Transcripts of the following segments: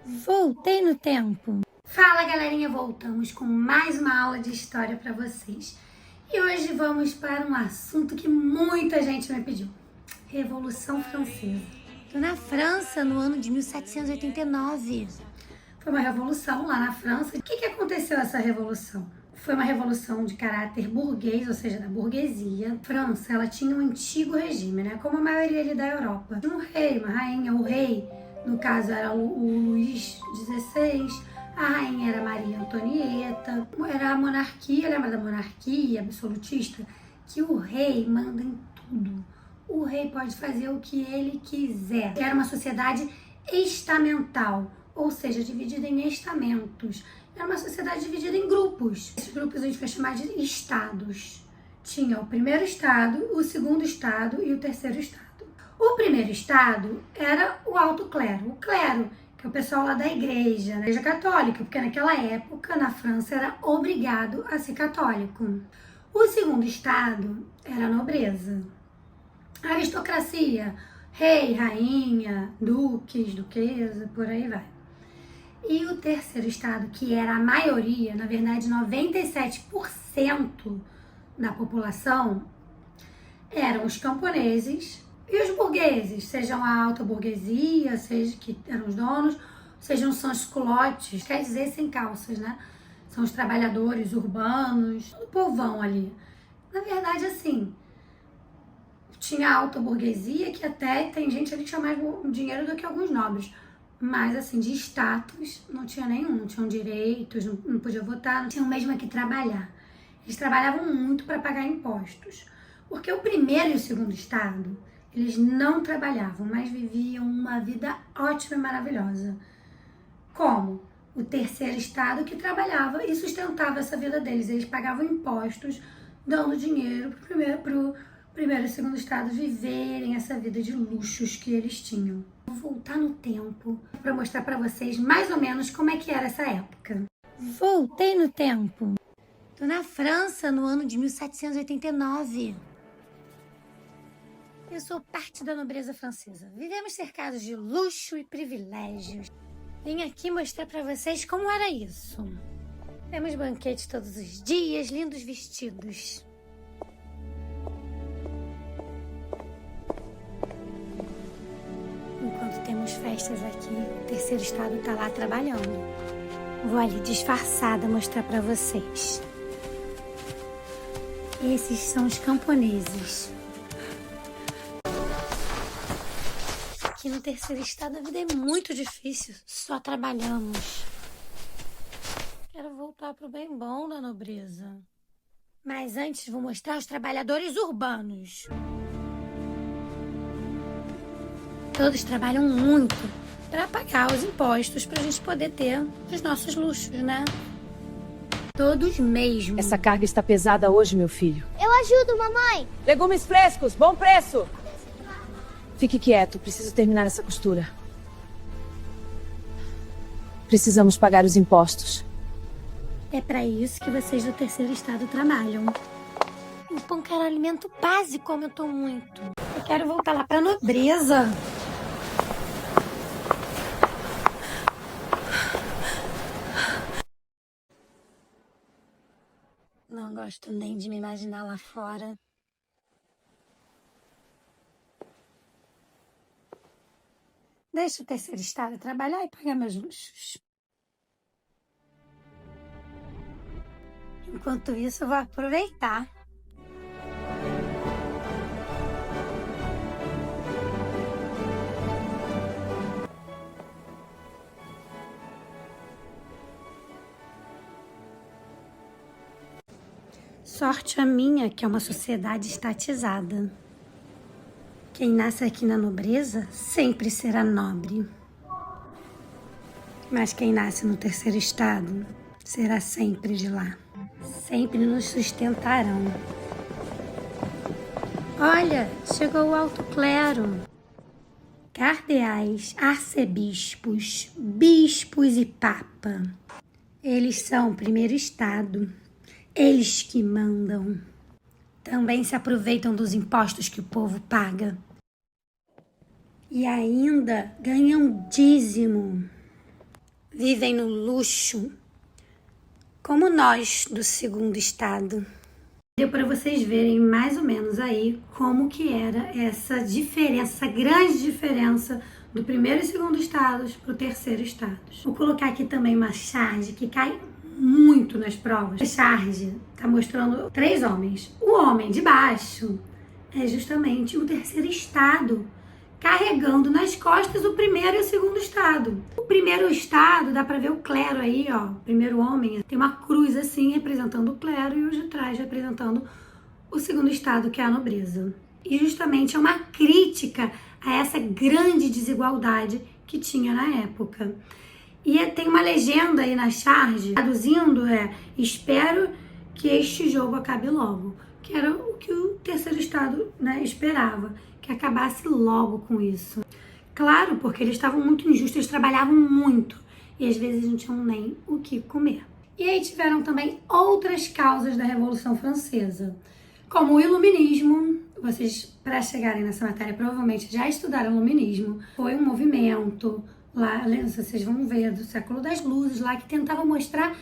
Voltei no tempo. Fala, galerinha, voltamos com mais uma aula de história para vocês. E hoje vamos para um assunto que muita gente me pediu. Revolução Francesa. Tô na França no ano de 1789. Foi uma revolução lá na França. O que aconteceu essa revolução? Foi uma revolução de caráter burguês, ou seja, da burguesia. A França, ela tinha um antigo regime, né? Como a maioria ali da Europa. Um rei, uma rainha, o rei, no caso era o Luís XVI, a rainha era Maria Antonieta, era a monarquia, lembra da monarquia absolutista? Que o rei manda em tudo. O rei pode fazer o que ele quiser. Era uma sociedade estamental, ou seja, dividida em estamentos. Era uma sociedade dividida em grupos. Esses grupos a gente vai chamar de estados. Tinha o primeiro estado, o segundo estado e o terceiro estado. O primeiro estado era o alto clero. O clero, que é o pessoal lá da igreja, né? Igreja católica, porque naquela época, na França, era obrigado a ser católico. O segundo estado era a nobreza. A aristocracia, rei, rainha, duques, duquesa, por aí vai. E o terceiro estado, que era a maioria, na verdade 97% da população, eram os camponeses e os burgueses, sejam a alta burguesia, seja que eram os donos, sejam os culottes, quer dizer sem calças, né? São os trabalhadores urbanos, o povão ali. Na verdade, assim, tinha a alta burguesia, que até tem gente ali que tinha mais dinheiro do que alguns nobres. Mas, assim, de status, não tinha nenhum. Não tinham direitos, não podia votar, não tinham mesmo aqui trabalhar. Eles trabalhavam muito para pagar impostos. Porque o primeiro e o segundo estado, eles não trabalhavam, mas viviam uma vida ótima e maravilhosa. Como? O terceiro estado que trabalhava e sustentava essa vida deles. Eles pagavam impostos, dando dinheiro pro primeiro e segundo estado viverem essa vida de luxos que eles tinham. Vou voltar no tempo para mostrar para vocês mais ou menos como é que era essa época. Voltei no tempo. Tô na França no ano de 1789. Eu sou parte da nobreza francesa. Vivemos cercados de luxo e privilégios. Vim aqui mostrar para vocês como era isso. Temos banquetes todos os dias, lindos vestidos. Enquanto temos festas aqui, o terceiro estado tá lá trabalhando. Vou ali disfarçada mostrar para vocês. Esses são os camponeses. Aqui no terceiro estado a vida é muito difícil, só trabalhamos. Quero voltar pro bem bom da nobreza. Mas antes vou mostrar os trabalhadores urbanos. Todos trabalham muito para pagar os impostos para a gente poder ter os nossos luxos, né? Todos mesmo. Essa carga está pesada hoje, meu filho. Eu ajudo, mamãe. Legumes frescos, bom preço. Fique quieto, preciso terminar essa costura. Precisamos pagar os impostos. É para isso que vocês do terceiro estado trabalham. O pão que era alimento básico aumentou muito. Eu quero voltar lá para a nobreza. Não gosto nem de me imaginar lá fora. Deixa o terceiro estado trabalhar e pagar meus luxos. Enquanto isso, eu vou aproveitar. Sorte a minha, que é uma sociedade estatizada. Quem nasce aqui na nobreza sempre será nobre. Mas quem nasce no terceiro estado será sempre de lá. Sempre nos sustentarão. Olha, chegou o alto clero. Cardeais, arcebispos, bispos e papa. Eles são o primeiro estado. Eles que mandam. Também se aproveitam dos impostos que o povo paga. E ainda ganham dízimo. vivem no luxo, como nós do segundo estado. Deu para vocês verem mais ou menos aí como que era essa diferença, essa grande diferença do primeiro e segundo estados para o terceiro estado. Vou colocar aqui também uma charge que cai muito nas provas. A charge está mostrando 3 homens. O homem de baixo é justamente o terceiro estado, carregando nas costas o primeiro e o segundo estado. O primeiro estado, dá para ver o clero aí, ó. O primeiro homem tem uma cruz assim, representando o clero, e os de trás representando o segundo estado, que é a nobreza. E justamente é uma crítica a essa grande desigualdade que tinha na época. E tem uma legenda aí na charge, traduzindo espero que este jogo acabe logo. Que era o que o terceiro estado, né, esperava, que acabasse logo com isso. Claro, porque eles estavam muito injustos, eles trabalhavam muito e às vezes não tinham nem o que comer. E aí tiveram também outras causas da Revolução Francesa, como o Iluminismo. Vocês, para chegarem nessa matéria, provavelmente já estudaram o Iluminismo. Foi um movimento lá, vocês vão ver, do século das luzes lá, que tentava mostrar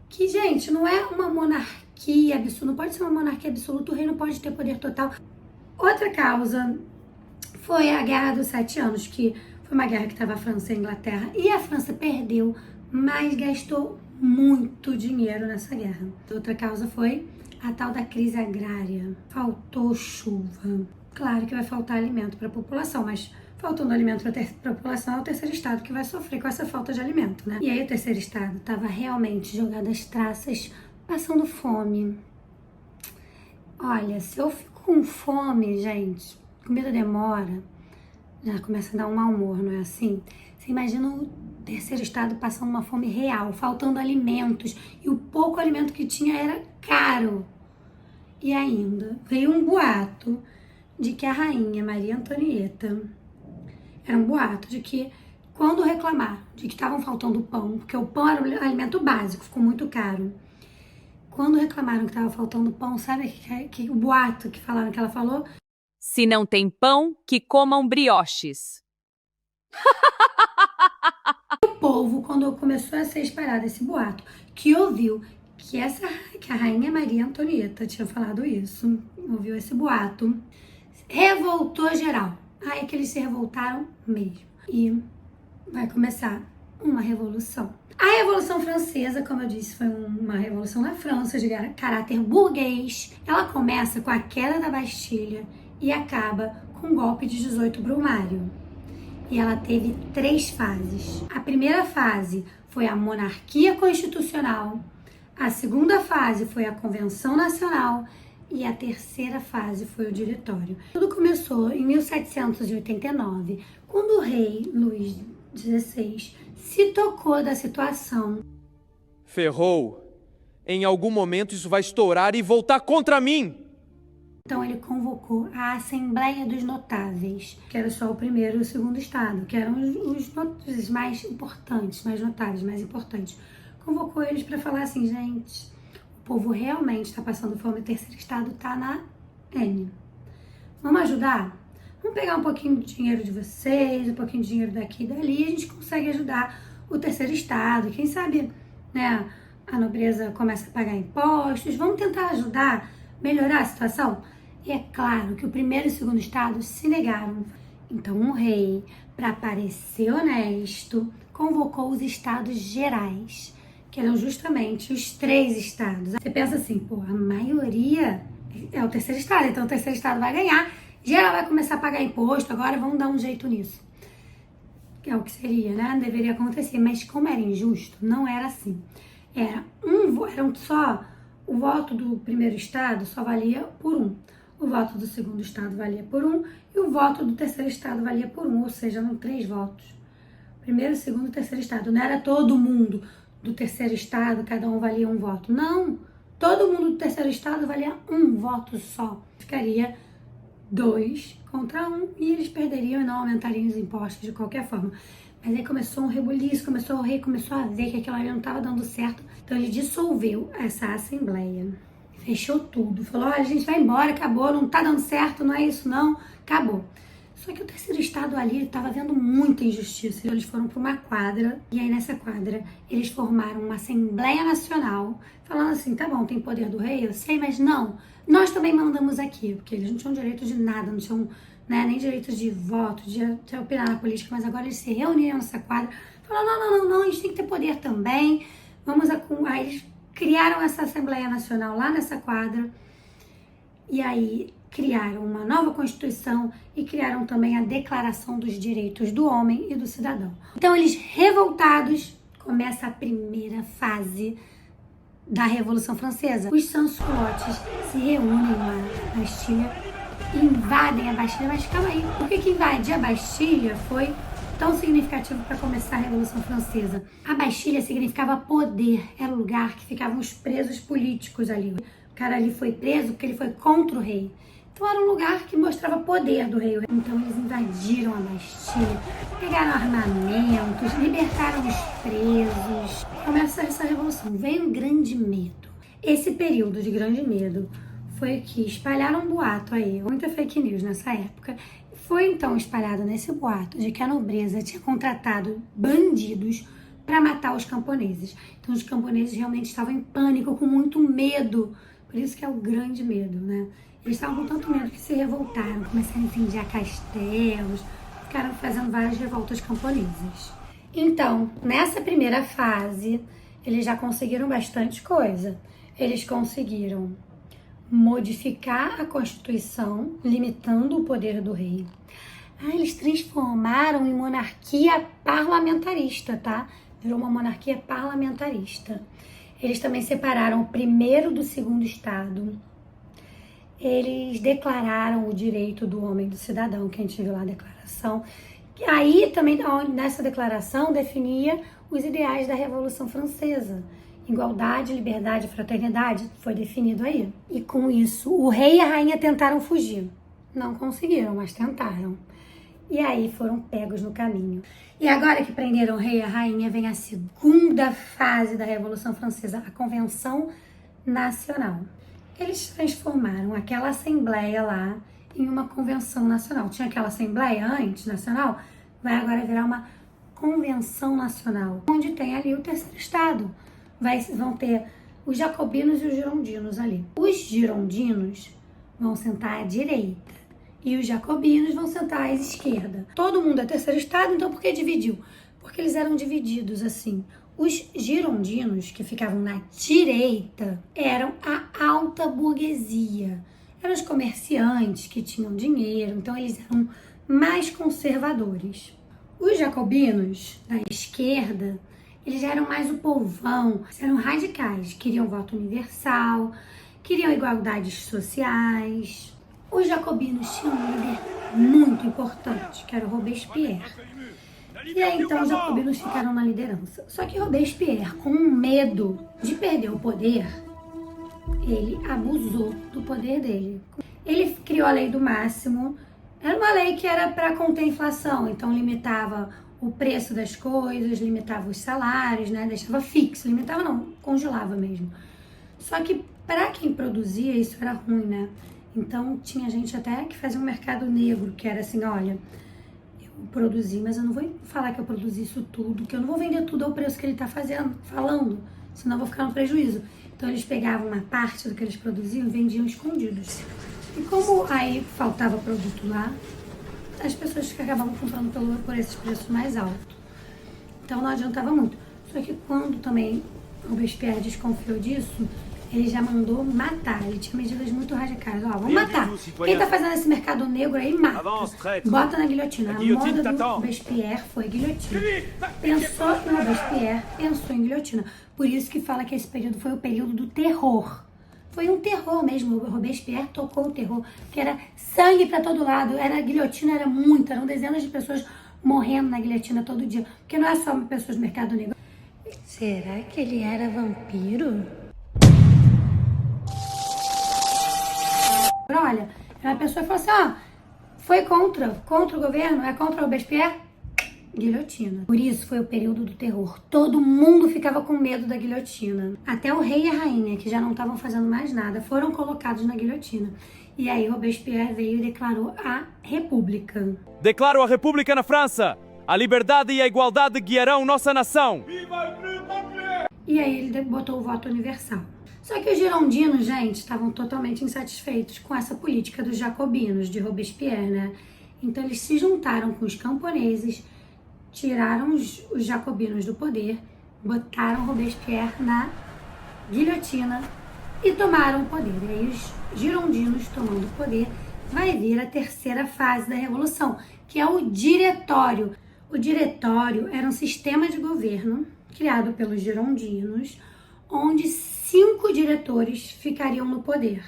que, gente, não é uma monarquia absoluta, não pode ser uma monarquia absoluta, o rei não pode ter poder total. Outra causa foi a Guerra dos 7 Anos, que foi uma guerra que estava a França e a Inglaterra, e a França perdeu, mas gastou muito dinheiro nessa guerra. Outra causa foi a tal da crise agrária. Faltou chuva. Claro que vai faltar alimento para a população, mas faltando alimento para a população é o terceiro estado que vai sofrer com essa falta de alimento, né? E aí o terceiro estado estava realmente jogado às traças, passando fome. Olha, se eu fico com fome, gente, comida demora, já começa a dar um mau humor, não é assim? Você imagina o terceiro estado passando uma fome real, faltando alimentos, e o pouco alimento que tinha era caro. E ainda veio um boato de que a rainha Maria Antonieta, era um boato de que quando reclamar de que estavam faltando pão, porque o pão era um alimento básico, ficou muito caro. Quando reclamaram que estava faltando pão, sabe que o boato que falaram que ela falou? Se não tem pão, que comam brioches. O povo, quando começou a ser espalhado esse boato, que ouviu que a rainha Maria Antonieta tinha falado isso, ouviu esse boato, revoltou geral. Aí que eles se revoltaram mesmo. E vai começar uma revolução. A Revolução Francesa, como eu disse, foi uma revolução na França de caráter burguês. Ela começa com a queda da Bastilha e acaba com o golpe de 18 Brumário. E ela teve 3 fases. A primeira fase foi a monarquia constitucional, a segunda fase foi a Convenção Nacional e a terceira fase foi o Diretório. Tudo começou em 1789, quando o rei Luís XVI se tocou da situação. Ferrou. Em algum momento isso vai estourar e voltar contra mim. Então ele convocou a Assembleia dos Notáveis, que era só o primeiro e o segundo estado, que eram os mais importantes, mais notáveis, mais importantes. Convocou eles para falar assim, gente, o povo realmente está passando fome, o terceiro estado está na N. Vamos ajudar? Vamos pegar um pouquinho de dinheiro de vocês, um pouquinho de dinheiro daqui e dali, a gente consegue ajudar o terceiro estado. Quem sabe, né, a nobreza começa a pagar impostos, vamos tentar ajudar, melhorar a situação? E é claro que o primeiro e o segundo estado se negaram. Então o rei, para parecer honesto, convocou os estados gerais, que eram justamente os 3 estados. Você pensa assim, pô, a maioria é o terceiro estado, então o terceiro estado vai ganhar, geral vai começar a pagar imposto, agora vamos dar um jeito nisso. Que é o que seria, né? Deveria acontecer, mas como era injusto, não era assim. Eram só, o voto do primeiro estado só valia por 1. O voto do segundo estado valia por 1 e o voto do terceiro estado valia por 1, ou seja, eram 3 votos. Primeiro, segundo e terceiro estado. Não era todo mundo do terceiro estado, cada um valia 1 voto. Não! Todo mundo do terceiro estado valia 1 voto só. Ficaria 2 contra 1 e eles perderiam e não aumentariam os impostos de qualquer forma. Mas aí começou um rebuliço, o rei começou a ver que aquilo ali não estava dando certo. Então ele dissolveu essa assembleia. Fechou tudo. Falou, olha, a gente vai embora, acabou, não tá dando certo, não é isso não, acabou. Só que o terceiro estado ali estava vendo muita injustiça. Eles foram para uma quadra, e aí nessa quadra eles formaram uma Assembleia Nacional, falando assim, tá bom, tem poder do rei, eu sei, mas não, nós também mandamos aqui, porque eles não tinham direito de nada, não tinham, né, nem direito de voto, de opinar na política, mas agora eles se reuniram nessa quadra, falaram, não, a gente tem que ter poder também, aí eles criaram essa Assembleia Nacional lá nessa quadra, e aí criaram uma nova Constituição e criaram também a Declaração dos Direitos do Homem e do Cidadão. Então, eles revoltados, começa a primeira fase da Revolução Francesa. Os sans-culottes se reúnem lá na Bastilha e invadem a Bastilha. Mas calma aí, por que invadir a Bastilha foi tão significativo para começar a Revolução Francesa? A Bastilha significava poder, era o lugar que ficavam os presos políticos ali. O cara ali foi preso porque ele foi contra o rei. Então era um lugar que mostrava poder do rei. Então eles invadiram a Bastilha, pegaram armamentos, libertaram os presos. Começa essa revolução. Veio um grande medo. Esse período de grande medo foi que espalharam um boato aí, muita fake news nessa época. Foi então espalhado nesse boato de que a nobreza tinha contratado bandidos para matar os camponeses. Então os camponeses realmente estavam em pânico, com muito medo. Por isso que é o grande medo, né? Eles estavam com tanto medo que se revoltaram, começaram a incendiar castelos, ficaram fazendo várias revoltas camponesas. Então, nessa primeira fase, eles já conseguiram bastante coisa. Eles conseguiram modificar a Constituição, limitando o poder do rei. Eles transformaram em monarquia parlamentarista, tá? Virou uma monarquia parlamentarista. Eles também separaram o primeiro do segundo estado. Eles declararam o direito do homem e do cidadão, que a gente viu lá a declaração. E aí também, nessa declaração, definia os ideais da Revolução Francesa. Igualdade, liberdade, fraternidade, foi definido aí. E com isso, o rei e a rainha tentaram fugir. Não conseguiram, mas tentaram. E aí foram pegos no caminho. E agora que prenderam o rei e a rainha, vem a segunda fase da Revolução Francesa, a Convenção Nacional. Eles transformaram aquela Assembleia lá em uma Convenção Nacional. Tinha aquela Assembleia antes, nacional, vai agora virar uma Convenção Nacional, onde tem ali o terceiro estado. Vão ter os jacobinos e os girondinos ali. Os girondinos vão sentar à direita e os jacobinos vão sentar à esquerda. Todo mundo é terceiro estado, então por que dividiu? Porque eles eram divididos assim. Os girondinos, que ficavam na direita, eram a alta burguesia. Eram os comerciantes que tinham dinheiro, então eles eram mais conservadores. Os jacobinos, da esquerda, eles já eram mais o povão, eram radicais, queriam voto universal, queriam igualdades sociais. Os jacobinos tinham um líder muito importante, que era o Robespierre. E aí, então, os jacobinos ficaram na liderança. Só que Robespierre, com medo de perder o poder, ele abusou do poder dele. Ele criou a lei do máximo. Era uma lei que era para conter a inflação, então limitava o preço das coisas, limitava os salários, né? Deixava fixo, limitava não, congelava mesmo. Só que para quem produzia, isso era ruim, né? Então tinha gente até que fazia um mercado negro, que era assim, olha, eu produzi, mas eu não vou falar que eu produzi isso tudo, que eu não vou vender tudo ao preço que ele está falando, senão eu vou ficar no prejuízo. Então eles pegavam uma parte do que eles produziam e vendiam escondidos. E como aí faltava produto lá, as pessoas que acabavam comprando por esses preços mais altos. Então não adiantava muito. Só que quando também o Robespierre desconfiou disso, ele já mandou matar. Ele tinha medidas muito radicais. Ó, vamos matar. Quem tá fazendo esse mercado negro aí, mata. Bota na guilhotina. A moda do Robespierre foi guilhotina. Pensou em Robespierre, pensou em guilhotina. Por isso que fala que esse período foi o período do terror. Foi um terror mesmo. O Robespierre tocou o terror. Que era sangue pra todo lado. Era guilhotina, era muito. Eram dezenas de pessoas morrendo na guilhotina todo dia. Porque não é só pessoas do mercado negro. Será que ele era vampiro? Olha, uma pessoa falou assim, ó, foi contra o governo, é contra o Robespierre, guilhotina. Por isso foi o período do terror. Todo mundo ficava com medo da guilhotina. Até o rei e a rainha, que já não estavam fazendo mais nada, foram colocados na guilhotina. E aí Robespierre veio e declarou a República. Declaro a República na França. A liberdade e a igualdade guiarão nossa nação. E aí ele botou o voto universal. Só que os girondinos, gente, estavam totalmente insatisfeitos com essa política dos jacobinos, de Robespierre, né? Então eles se juntaram com os camponeses, tiraram os jacobinos do poder, botaram Robespierre na guilhotina e tomaram o poder. E aí os girondinos tomando o poder, vai vir a terceira fase da Revolução, que é o Diretório. O Diretório era um sistema de governo criado pelos girondinos, onde 5 diretores ficariam no poder.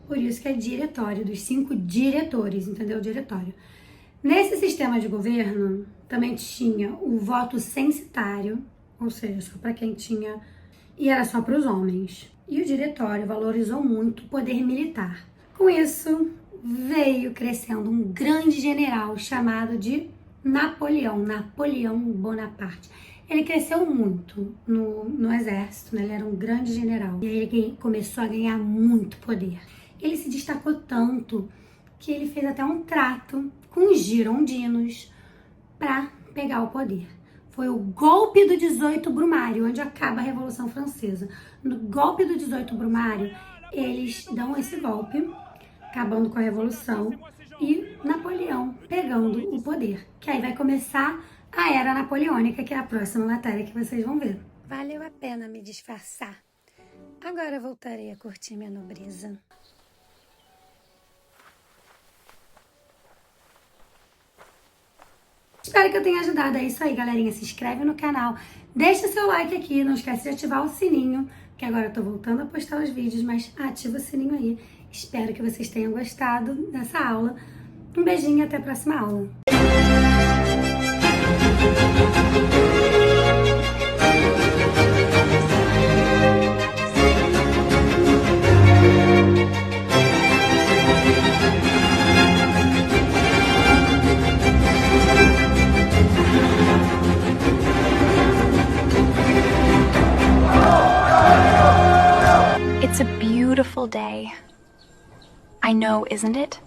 Por isso que é Diretório, dos 5 diretores, entendeu? Diretório. Nesse sistema de governo, também tinha o voto censitário, ou seja, só para quem tinha, e era só para os homens. E o Diretório valorizou muito o poder militar. Com isso, veio crescendo um grande general chamado de Napoleão Bonaparte. Ele cresceu muito no exército, né? Ele era um grande general. E aí ele começou a ganhar muito poder. Ele se destacou tanto que ele fez até um trato com os girondinos para pegar o poder. Foi o golpe do 18 Brumário, onde acaba a Revolução Francesa. No golpe do 18 Brumário, eles dão esse golpe, acabando com a Revolução, e Napoleão pegando o poder. Que aí vai começar a Era Napoleônica, que é a próxima matéria que vocês vão ver. Valeu a pena me disfarçar. Agora voltarei a curtir minha nobreza. Espero que eu tenha ajudado. É isso aí, galerinha. Se inscreve no canal, deixa seu like aqui, não esquece de ativar o sininho, que agora eu tô voltando a postar os vídeos, mas ativa o sininho aí. Espero que vocês tenham gostado dessa aula. Um beijinho e até a próxima aula. It's a beautiful day. I know, isn't it?